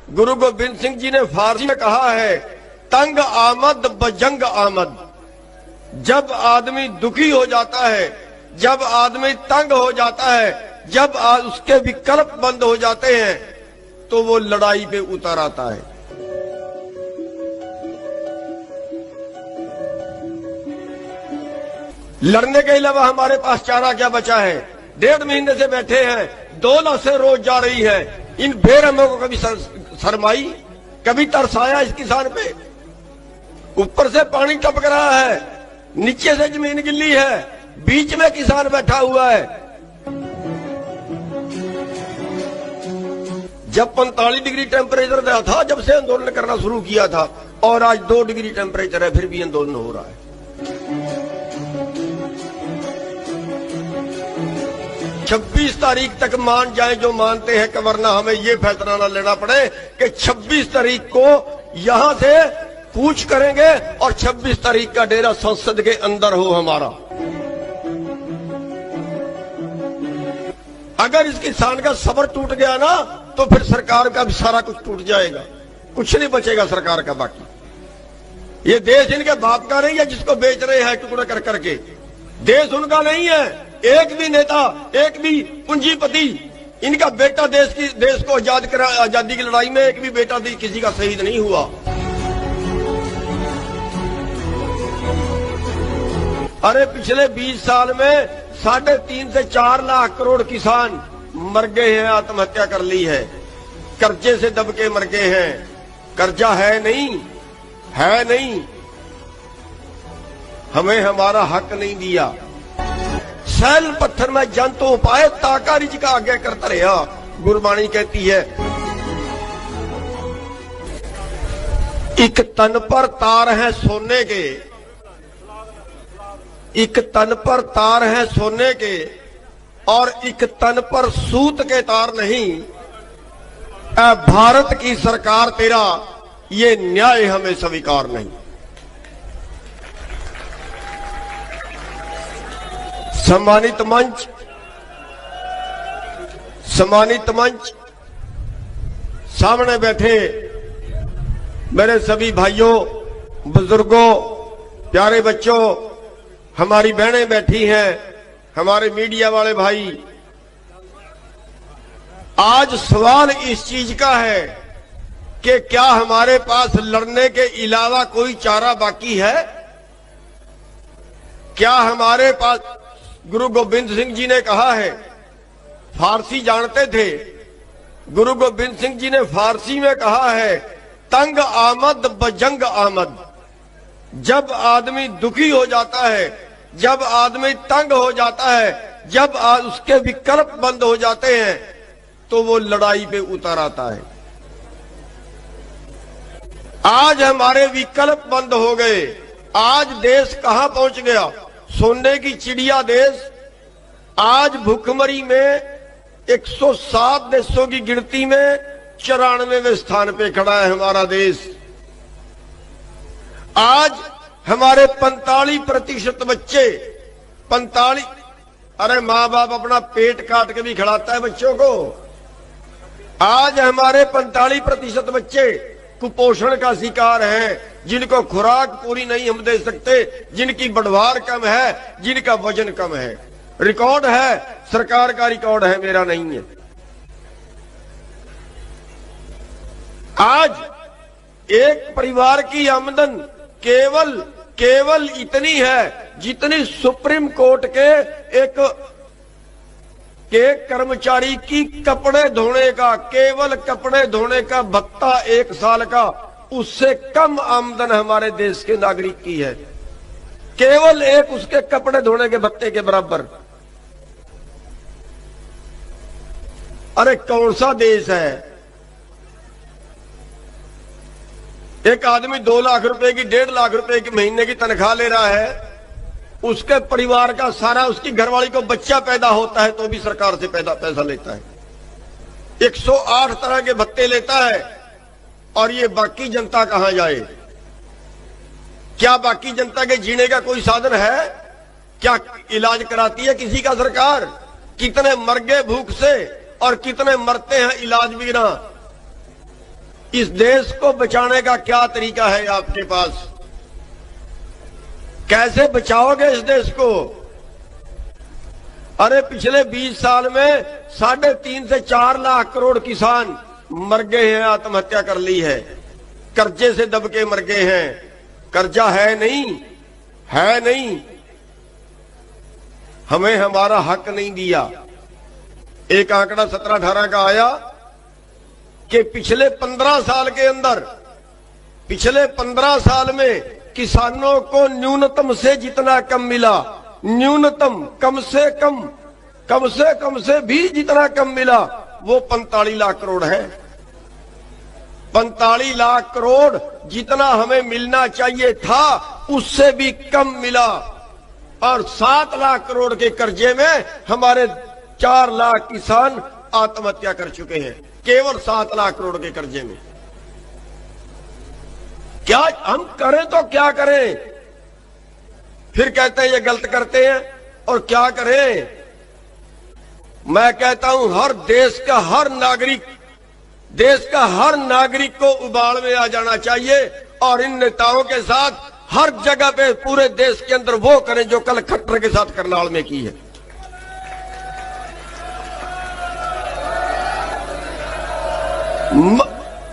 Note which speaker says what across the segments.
Speaker 1: गुरु गोबिंद सिंह जी ने फारसी में कहा है, तंग आमद बजंग आमद। जब आदमी दुखी हो जाता है, जब आदमी तंग हो जाता है, जब उसके विकल्प बंद हो जाते हैं, तो वो लड़ाई पे उतर आता है। लड़ने के अलावा हमारे पास चारा क्या बचा है? 1.5 महीने से बैठे हैं, 2 लाशें रोज जा रही हैं। इन बेरहमों को कभी शर्माई, कभी तरसाया इस किसान पे? ऊपर से पानी टपक रहा है, नीचे से जमीन गिल्ली है, बीच में किसान बैठा हुआ है। जब 45 डिग्री टेम्परेचर रहा था, जब से आंदोलन करना शुरू किया था, और आज 2 डिग्री टेम्परेचर है, फिर भी आंदोलन हो रहा है। 26 तारीख तक मान जाए जो मानते हैं, कि वरना हमें ये फैसला न लेना पड़े कि 26 तारीख को यहां से कूच करेंगे और 26 तारीख का डेरा संसद के अंदर हो हमारा। अगर इस किसान का सब्र टूट गया ना, तो फिर सरकार का भी सारा कुछ टूट जाएगा, कुछ नहीं बचेगा सरकार का बाकी। ये देश इनके बाप का नहीं है जिसको बेच रहे हैं टुकड़े कर करके। देश उनका नहीं है। एक भी नेता, एक भी पूंजीपति, इनका बेटा देश को आजादी की लड़ाई में एक भी बेटा किसी का शहीद नहीं हुआ। अरे पिछले 20 साल में 3.5 से 4 लाख करोड़ किसान मर गए हैं, आत्महत्या कर ली है, कर्जे से दब के मर गए हैं। कर्जा है नहीं, है नहीं, हमें हमारा हक नहीं दिया। सैल पत्थर में जन तो पाए, ताका रिज का आगे करता रहा, गुरबाणी कहती है। एक तन पर तार है सोने के, एक तन पर तार है सोने के, और एक तन पर सूत के तार नहीं। भारत की सरकार तेरा ये न्याय हमें स्वीकार नहीं। सम्मानित मंच, सामने बैठे मेरे सभी भाइयों, बुजुर्गों, प्यारे बच्चों, हमारी बहनें बैठी हैं, हमारे मीडिया वाले भाई, आज सवाल इस चीज का है कि क्या हमारे पास लड़ने के अलावा कोई चारा बाकी है? क्या हमारे पास, गुरु गोबिंद सिंह जी ने कहा है, फारसी जानते थे, गुरु गोबिंद सिंह जी ने फारसी में कहा है, तंग आमद बजंग आमद। जब आदमी दुखी हो जाता है, जब आदमी तंग हो जाता है, जब उसके विकल्प बंद हो जाते हैं, तो वो लड़ाई पे उतर आता है। आज हमारे विकल्प बंद हो गए। आज देश कहां पहुंच गया? सोने की चिड़िया देश आज भुखमरी में 107 देशों की गिनती में 94वें स्थान पे खड़ा है हमारा देश। आज हमारे 45% बच्चे, 45, अरे माँ बाप अपना पेट काट के भी खिलाता है बच्चों को। आज हमारे 45% बच्चे कुपोषण का शिकार हैं, जिनको खुराक पूरी नहीं हम दे सकते, जिनकी बढ़वार कम है, जिनका वजन कम है। रिकॉर्ड है, सरकार का रिकॉर्ड है, मेरा नहीं है। आज एक परिवार की आमदन केवल इतनी है जितनी सुप्रीम कोर्ट के कर्मचारी की कपड़े धोने का, केवल कपड़े धोने का भत्ता 1 साल का, उससे कम आमदन हमारे देश के नागरिक की है। केवल एक उसके कपड़े धोने के भत्ते के बराबर। अरे कौन सा देश है? एक आदमी 2 लाख रुपए की, 1.5 लाख रुपए की महीने की तनख्वाह ले रहा है, उसके परिवार का सारा, उसकी घरवाली को बच्चा पैदा होता है तो भी सरकार से पैसा लेता है। 108 तरह के भत्ते लेता है, और ये बाकी जनता कहां जाए? क्या बाकी जनता के जीने का कोई साधन है? क्या इलाज कराती है किसी का सरकार? कितने मर गए भूख से और कितने मरते हैं इलाज बिना। इस देश को बचाने का क्या तरीका है आपके पास? कैसे बचाओगे इस देश को? अरे पिछले 20 साल में 3.5 से 4 लाख करोड़ किसान मर गए हैं, आत्महत्या कर ली है, कर्जे से दब के मर गए हैं। कर्जा है नहीं, हमें हमारा हक नहीं दिया। एक आंकड़ा 17-18 का आया कि पिछले 15 साल के अंदर, पिछले 15 साल में किसानों को न्यूनतम से जितना कम मिला, न्यूनतम कम से भी जितना कम मिला, वो 45 लाख करोड़ है। 45 लाख करोड़ जितना हमें मिलना चाहिए था, उससे भी कम मिला। और 7 लाख करोड़ के कर्जे में हमारे 4 लाख किसान आत्महत्या कर चुके हैं, केवल 7 लाख करोड़ के कर्जे में। क्या हम करें तो क्या करें? फिर कहते हैं ये गलत करते हैं, और क्या करें? मैं कहता हूं देश का हर नागरिक को उबाल में आ जाना चाहिए, और इन नेताओं के साथ हर जगह पे पूरे देश के अंदर वो करें जो कल खट्टर के साथ करनाल में की है।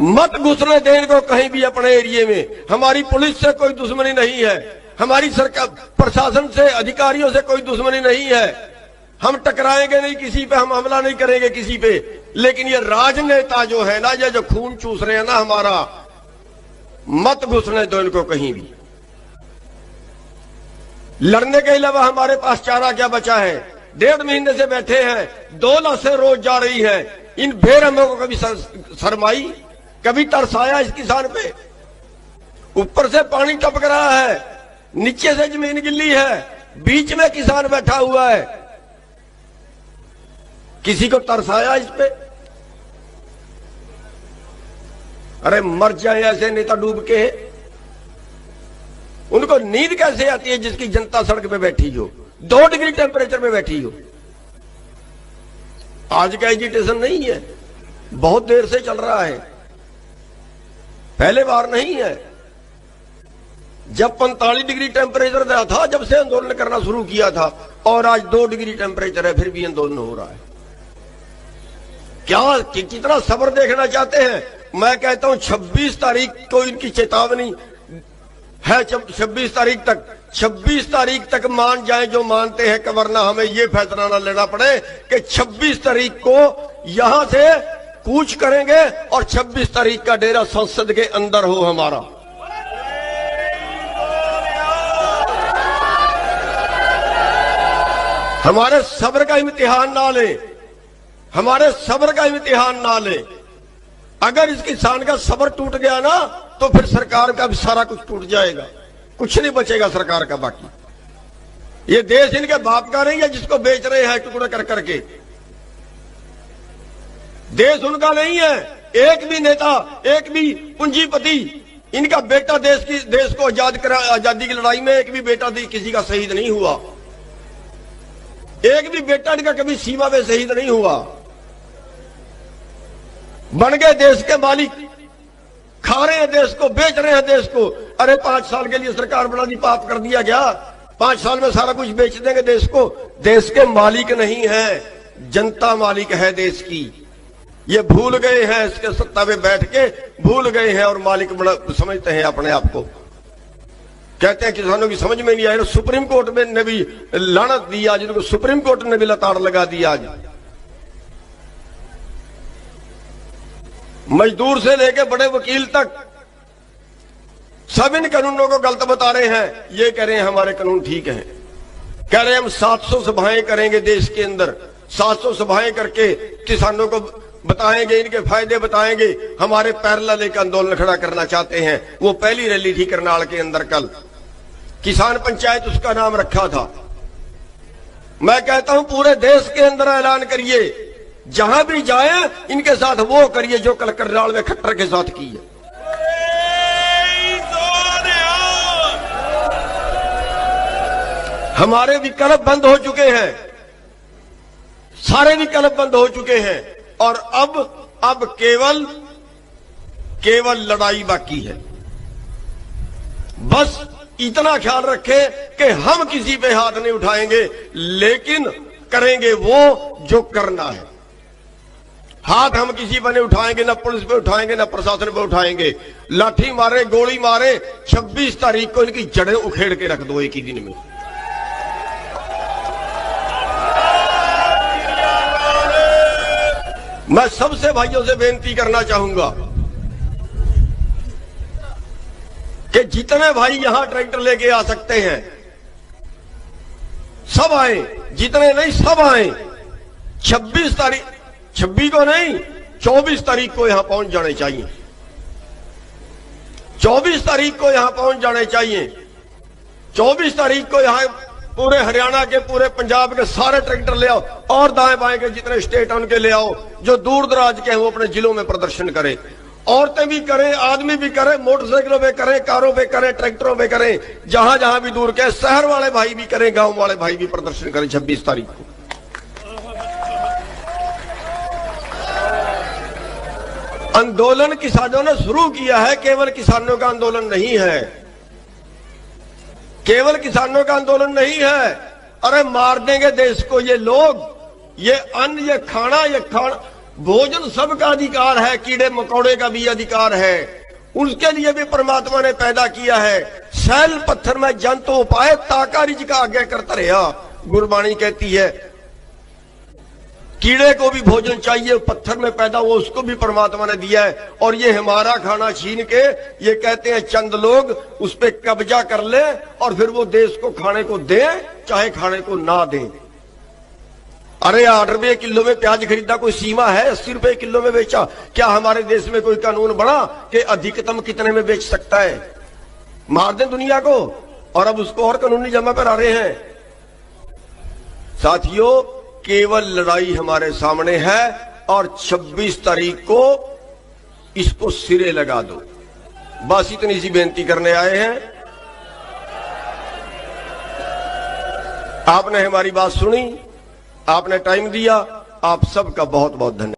Speaker 1: मत घुसने दें इनको कहीं भी अपने एरिया में। हमारी पुलिस से कोई दुश्मनी नहीं है, हमारी सरकार प्रशासन से, अधिकारियों से कोई दुश्मनी नहीं है। हम टकराएंगे नहीं किसी पे, हम हमला नहीं करेंगे किसी पे। लेकिन ये राजनेता जो है ना, ये जो खून चूस रहे हैं ना हमारा, मत घुसने दो इनको कहीं भी। लड़ने के अलावा हमारे पास चारा क्या बचा है? 1.5 महीने से बैठे हैं, 2 लाशें रोज जा रही हैं। इन बेरहमों को कभी शर्माई, कभी तरसाया इस किसान पे? ऊपर से पानी टपक रहा है, नीचे से जमीन गिल्ली है, बीच में किसान बैठा हुआ है, किसी को तरसाया इस पे? अरे मर जाए ऐसे नेता डूब के। उनको नींद कैसे आती है जिसकी जनता सड़क पे बैठी हो, 2 डिग्री टेम्परेचर में बैठी हो? आज का एजिटेशन नहीं है, बहुत देर से चल रहा है, पहले बार नहीं है। जब 45 डिग्री टेम्परेचर था, जब से आंदोलन करना शुरू किया था, और आज 2 डिग्री टेम्परेचर है, फिर भी आंदोलन हो रहा है। क्या कितना सब्र देखना चाहते हैं? मैं कहता हूं 26 तारीख को इनकी चेतावनी है, 26 तारीख तक मान जाए जो मानते हैं, वरना हमें यह फैसला न लेना पड़े कि 26 तारीख को यहां से कूच करेंगे और 26 तारीख का डेरा संसद के अंदर हो हमारा। हमारे सब्र का इम्तिहान ना ले, हमारे सब्र का इम्तिहान ना ले। अगर इस किसान का सब्र टूट गया ना, तो फिर सरकार का भी सारा कुछ टूट जाएगा, कुछ नहीं बचेगा सरकार का बाकी। ये देश इनके बाप का नहीं है जिसको बेच रहे हैं टुकड़े कर करके। देश उनका नहीं है। एक भी नेता, एक भी पूंजीपति, इनका बेटा देश को आजादी की लड़ाई में एक भी बेटा किसी का शहीद नहीं हुआ। एक भी बेटा इनका कभी सीमा पे शहीद नहीं हुआ। बन गए देश के मालिक, खा रहे हैं देश को, बेच रहे हैं देश को। अरे 5 साल के लिए सरकार बना दी, पाप कर दिया गया, 5 साल में सारा कुछ बेच देंगे देश को। देश के मालिक नहीं है, जनता मालिक है देश की। ये भूल गए हैं, इसके सत्ता में बैठ के भूल गए हैं और मालिक बड़ा समझते हैं अपने आप को। कहते हैं किसानों की समझ में नहीं आया। सुप्रीम कोर्ट में ने भी लानत दी आज, इनको सुप्रीम कोर्ट ने भी लताड़ लगा दी आज। मजदूर से लेके बड़े वकील तक सब इन कानूनों को गलत बता रहे हैं। ये कह रहे हैं हमारे कानून ठीक हैं, कह रहे हैं हम 700 सभाएं करेंगे देश के अंदर, 700 सभाएं करके किसानों को बताएंगे, इनके फायदे बताएंगे। हमारे पैरेलल एक आंदोलन खड़ा करना चाहते हैं। वो पहली रैली थी करनाल के अंदर कल, किसान पंचायत उसका नाम रखा था। मैं कहता हूं पूरे देश के अंदर ऐलान करिए, जहां भी जाए इनके साथ वो करिए जो कल करनाल में खट्टर के साथ की है। हमारे विकल्प बंद हो चुके हैं, सारे विकल्प बंद हो चुके हैं, और अब केवल लड़ाई बाकी है। बस इतना ख्याल रखें कि हम किसी पे हाथ नहीं उठाएंगे, लेकिन करेंगे वो जो करना है। हाथ हम किसी पर नहीं उठाएंगे, ना पुलिस पे उठाएंगे, ना प्रशासन पे उठाएंगे। लाठी मारे, गोली मारे, 26 तारीख को इनकी जड़ें उखेड़ के रख दो एक ही दिन में। मैं सबसे भाइयों से बेनती करना चाहूंगा कि जितने भाई यहां ट्रैक्टर लेके आ सकते हैं सब आए, जितने नहीं सब आए। 26 तारीख, 26 को नहीं 24 तारीख को यहां पहुंच जाने चाहिए। 24 तारीख को यहां पहुंच जाने चाहिए। 24 तारीख को यहां पूरे हरियाणा के, पूरे पंजाब के सारे ट्रैक्टर ले आओ, और दाएं बाएं के जितने स्टेट हैं उनके ले आओ। जो दूर दराज के हैं वो अपने जिलों में प्रदर्शन करें। औरतें भी करें, आदमी भी करें, मोटरसाइकिलों पे करें, कारों पे करें, ट्रैक्टरों पे करें, जहां जहां भी दूर के, शहर वाले भाई भी करें, गांव वाले भाई भी प्रदर्शन करें 26 तारीख को। आंदोलन किसानों ने शुरू किया है, केवल किसानों का आंदोलन नहीं है, केवल किसानों का आंदोलन नहीं है। अरे मार देंगे देश को ये लोग। ये अन्न, ये खाना, भोजन सबका अधिकार है, कीड़े मकोड़े का भी अधिकार है, उसके लिए भी परमात्मा ने पैदा किया है। सैल पत्थर में जंतु उपाय ताका रिज का आगे करता रहा। गुरबाणी कहती है कीड़े को भी भोजन चाहिए, पत्थर में पैदा हुआ उसको भी परमात्मा ने दिया है। और ये हमारा खाना छीन के ये कहते हैं चंद लोग उस पर कब्जा कर ले और फिर वो देश को खाने को दे चाहे खाने को ना दे। अरे 8 रुपए किलो में प्याज खरीदा, कोई सीमा है? 80 रुपए किलो में बेचा। क्या हमारे देश में कोई कानून बना कि अधिकतम कितने में बेच सकता है? मार दें दुनिया को, और अब उसको और कानूनी जमा पर आ रहे हैं। साथियों, केवल लड़ाई हमारे सामने है और 26 तारीख को इसको सिरे लगा दो। बस इतनी सी बेनती करने आए हैं। आपने हमारी बात सुनी, आपने टाइम दिया, आप सबका बहुत बहुत धन्यवाद।